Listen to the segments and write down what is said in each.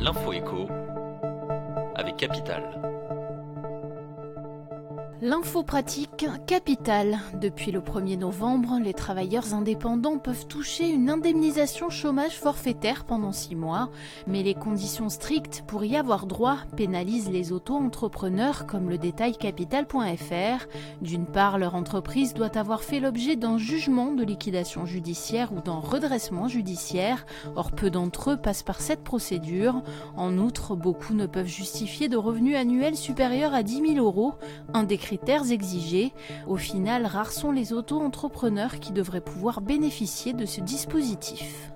L'info écho avec Capital. L'info pratique Capital. Depuis le 1er novembre, les travailleurs indépendants peuvent toucher une indemnisation chômage forfaitaire pendant 6 mois, mais les conditions strictes pour y avoir droit pénalisent les auto-entrepreneurs, comme le détaille Capital.fr. D'une part, leur entreprise doit avoir fait l'objet d'un jugement de liquidation judiciaire ou d'un redressement judiciaire. Or, peu d'entre eux passent par cette procédure. En outre, beaucoup ne peuvent justifier de revenus annuels supérieurs à 10 000 €, un des critères exigés. Au final, rares sont les auto-entrepreneurs qui devraient pouvoir bénéficier de ce dispositif.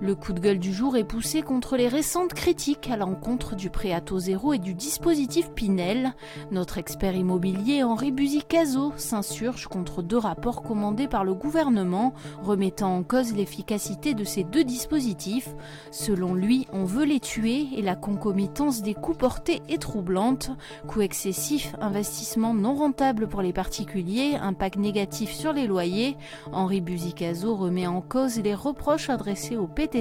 Le coup de gueule du jour est poussé contre les récentes critiques à l'encontre du prêt à taux zéro et du dispositif Pinel. Notre expert immobilier Henri Buzicazo s'insurge contre 2 rapports commandés par le gouvernement, remettant en cause l'efficacité de ces 2 dispositifs. Selon lui, on veut les tuer et la concomitance des coûts portés est troublante. Coûts excessifs, investissements non rentables pour les particuliers, impact négatif sur les loyers. Henri Buzicazo remet en cause les reproches adressés au PTZ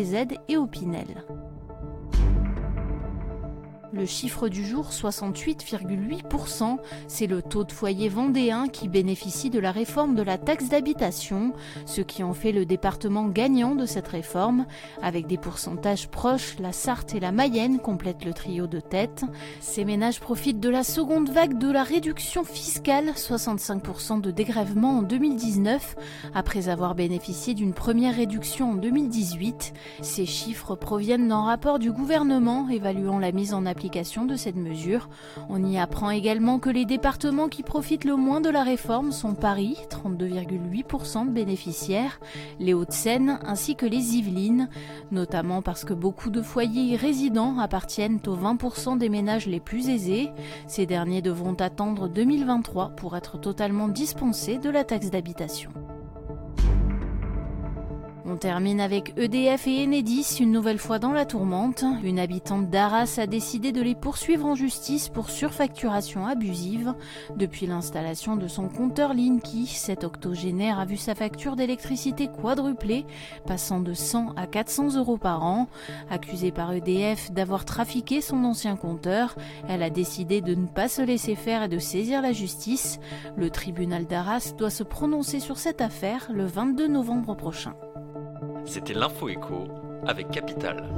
et au Pinel. Le chiffre du jour, 68,8%, c'est le taux de foyer vendéen qui bénéficie de la réforme de la taxe d'habitation, ce qui en fait le département gagnant de cette réforme. Avec des pourcentages proches, la Sarthe et la Mayenne complètent le trio de tête. Ces ménages profitent de la seconde vague de la réduction fiscale, 65% de dégrèvement en 2019, après avoir bénéficié d'une première réduction en 2018. Ces chiffres proviennent d'un rapport du gouvernement évaluant la mise en application de cette mesure. On y apprend également que les départements qui profitent le moins de la réforme sont Paris, 32,8% de bénéficiaires, les Hauts-de-Seine ainsi que les Yvelines, notamment parce que beaucoup de foyers résidents appartiennent aux 20% des ménages les plus aisés. Ces derniers devront attendre 2023 pour être totalement dispensés de la taxe d'habitation. On termine avec EDF et Enedis, une nouvelle fois dans la tourmente. Une habitante d'Arras a décidé de les poursuivre en justice pour surfacturation abusive. Depuis l'installation de son compteur Linky, cet octogénaire a vu sa facture d'électricité quadrupler, passant de 100 à 400 € par an. Accusée par EDF d'avoir trafiqué son ancien compteur, elle a décidé de ne pas se laisser faire et de saisir la justice. Le tribunal d'Arras doit se prononcer sur cette affaire le 22 novembre prochain. C'était l'info écho avec Capital.